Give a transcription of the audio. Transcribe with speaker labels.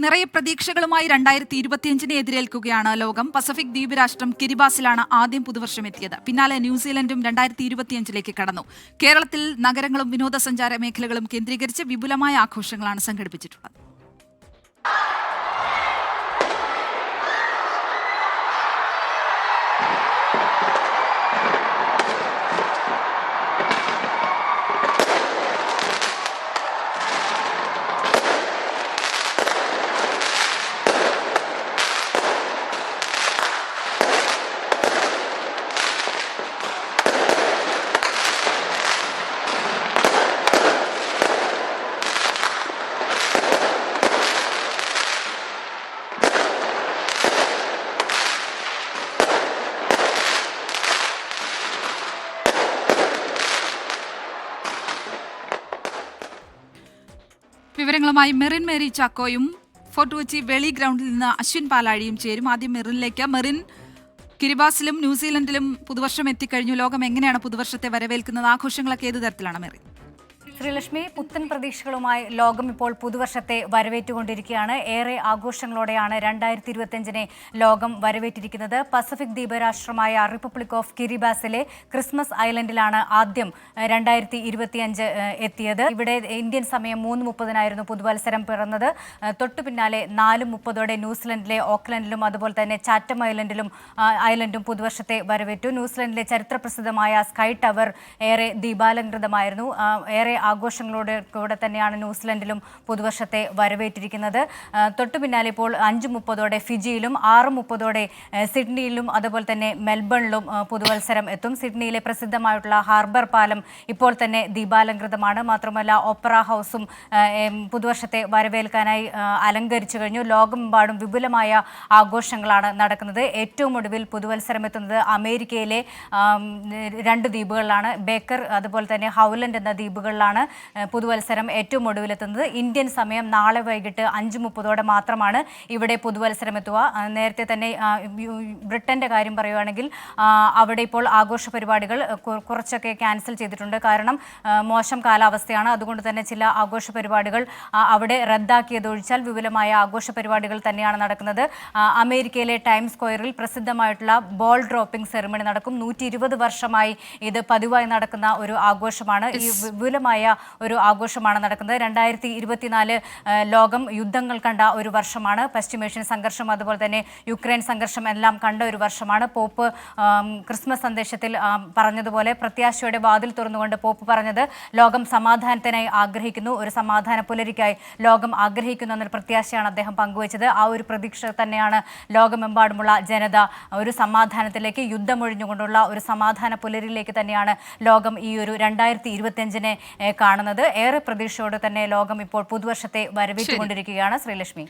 Speaker 1: നിറയെ പ്രതീക്ഷകളുമായി 2025 എതിരേൽക്കുകയാണ് ലോകം. പസഫിക് ദ്വീപ് രാഷ്ട്രം കിരിബാസിലാണ് ആദ്യം പുതുവർഷം എത്തിയത്. പിന്നാലെ ന്യൂസിലൻഡും 2025 കടന്നു. കേരളത്തിൽ നഗരങ്ങളും വിനോദസഞ്ചാര മേഖലകളും കേന്ദ്രീകരിച്ച് വിപുലമായ ആഘോഷങ്ങളാണ് സംഘടിപ്പിച്ചിട്ടുള്ളത്. വിവരങ്ങളുമായി മെറിൻ മേരി ചാക്കോയും ഫോർട്ട് കൊച്ചി വെളി ഗ്രൗണ്ടിൽ നിന്ന് അശ്വിൻ പാലാഴിയും ചേരും. ആദ്യം മെറിനിലേക്ക്. മെറിൻ, കിരിബാസിലും ന്യൂസിലൻഡിലും പുതുവർഷം എത്തിക്കഴിഞ്ഞു. ലോകം എങ്ങനെയാണ് പുതുവർഷത്തെ വരവേൽക്കുന്നത്? ആഘോഷങ്ങളൊക്കെ ഏത് തരത്തിലാണ് മെറിൻ?
Speaker 2: ശ്രീലക്ഷ്മി, പുത്തൻ പ്രതീക്ഷകളുമായി ലോകം ഇപ്പോൾ പുതുവർഷത്തെ വരവേറ്റുകൊണ്ടിരിക്കുകയാണ്. ഏറെ ആഘോഷങ്ങളോടെയാണ് 2025 ലോകം വരവേറ്റിരിക്കുന്നത്. പസഫിക് ദ്വീപരാഷ്ട്രമായ റിപ്പബ്ലിക് ഓഫ് കിരിബാസിലെ ക്രിസ്മസ് ഐലൻഡിലാണ് ആദ്യം 2025 എത്തിയത്. ഇവിടെ ഇന്ത്യൻ സമയം 3:30 പുതുവത്സരം പിറന്നത്. തൊട്ടു പിന്നാലെ 4:30 ന്യൂസിലൻഡിലെ ഓക്ലൻഡിലും അതുപോലെ തന്നെ ചാറ്റം ഐലൻഡും പുതുവർഷത്തെ വരവേറ്റു. ന്യൂസിലൻഡിലെ ചരിത്രപ്രസിദ്ധമായ സ്കൈ ടവർ ഏറെ ദീപാലങ്കൃതമായിരുന്നു. ഏറെ ആഘോഷങ്ങളോടെ കൂടെ തന്നെയാണ് ന്യൂസിലൻഡിലും പുതുവർഷത്തെ വരവേറ്റിരിക്കുന്നത്. തൊട്ടു പിന്നാലെ ഇപ്പോൾ 5:30 ഫിജിയിലും 6:30 സിഡ്നിയിലും അതുപോലെ തന്നെ മെൽബണിലും പുതുവത്സരം എത്തും. സിഡ്നിയിലെ പ്രസിദ്ധമായിട്ടുള്ള ഹാർബർ പാലം ഇപ്പോൾ തന്നെ ദീപാലങ്കൃതമാണ്. മാത്രമല്ല ഓപ്പറ ഹൗസും പുതുവർഷത്തെ വരവേൽക്കാനായി അലങ്കരിച്ചു കഴിഞ്ഞു. ലോകമെമ്പാടും വിപുലമായ ആഘോഷങ്ങളാണ് നടക്കുന്നത്. ഏറ്റവും ഒടുവിൽ പുതുവത്സരം എത്തുന്നത് അമേരിക്കയിലെ 2 ദ്വീപുകളിലാണ്. ബേക്കർ അതുപോലെ തന്നെ ഹൗലൻഡ് എന്ന ദ്വീപുകളിലാണ് പുതുവത്സരം ഏറ്റവും ഒടുവിലെത്തുന്നത്. ഇന്ത്യൻ സമയം നാളെ വൈകിട്ട് 5:30 മാത്രമാണ് ഇവിടെ പുതുവത്സരം എത്തുക. നേരത്തെ തന്നെ ബ്രിട്ടന്റെ കാര്യം പറയുകയാണെങ്കിൽ അവിടെ ഇപ്പോൾ ആഘോഷ പരിപാടികൾ കുറച്ചൊക്കെ ക്യാൻസൽ ചെയ്തിട്ടുണ്ട്. കാരണം മോശം കാലാവസ്ഥയാണ്. അതുകൊണ്ട് തന്നെ ചില ആഘോഷ പരിപാടികൾ അവിടെ റദ്ദാക്കിയതൊഴിച്ചാൽ വിപുലമായ ആഘോഷ പരിപാടികൾ തന്നെയാണ് നടക്കുന്നത്. അമേരിക്കയിലെ ടൈംസ് സ്ക്വയറിൽ പ്രസിദ്ധമായിട്ടുള്ള ബോൾ ഡ്രോപ്പിംഗ് സെറിമണി നടക്കും. 120 വർഷമായി ഇത് പതിവായി നടക്കുന്ന ഒരു ആഘോഷമാണ്. ഈ വിപുലമായ ഒരു ആഘോഷമാണ് നടക്കുന്നത്. 2024 ലോകം യുദ്ധങ്ങൾ കണ്ട ഒരു വർഷമാണ്. പശ്ചിമേഷ്യൻ സംഘർഷം അതുപോലെ തന്നെ യുക്രൈൻ സംഘർഷം എല്ലാം കണ്ട ഒരു വർഷമാണ്. പോപ്പ് ക്രിസ്മസ് സന്ദേശത്തിൽ പറഞ്ഞതുപോലെ പ്രത്യാശയുടെ വാതിൽ തുറന്നുകൊണ്ട് പോപ്പ് പറഞ്ഞത് ലോകം സമാധാനത്തിനായി ആഗ്രഹിക്കുന്നു, ഒരു സമാധാന പുലരിക്കായി ലോകം ആഗ്രഹിക്കുന്നു എന്നൊരു പ്രത്യാശയാണ് അദ്ദേഹം പങ്കുവച്ചത്. ആ ഒരു പ്രതീക്ഷ തന്നെയാണ് ലോകമെമ്പാടുമുള്ള ജനത ഒരു സമാധാനത്തിലേക്ക്, യുദ്ധമൊഴിഞ്ഞുകൊണ്ടുള്ള ഒരു സമാധാന പുലരിയിലേക്ക് തന്നെയാണ് ലോകം ഈ ഒരു 2025 കാണുന്നത്. ഏറെ പ്രതീക്ഷയോടെ തന്നെ ലോകം ഇപ്പോൾ പുതുവർഷത്തെ വരവേറ്റുകൊണ്ടിരിക്കുകയാണ്. ശ്രീലക്ഷ്മി.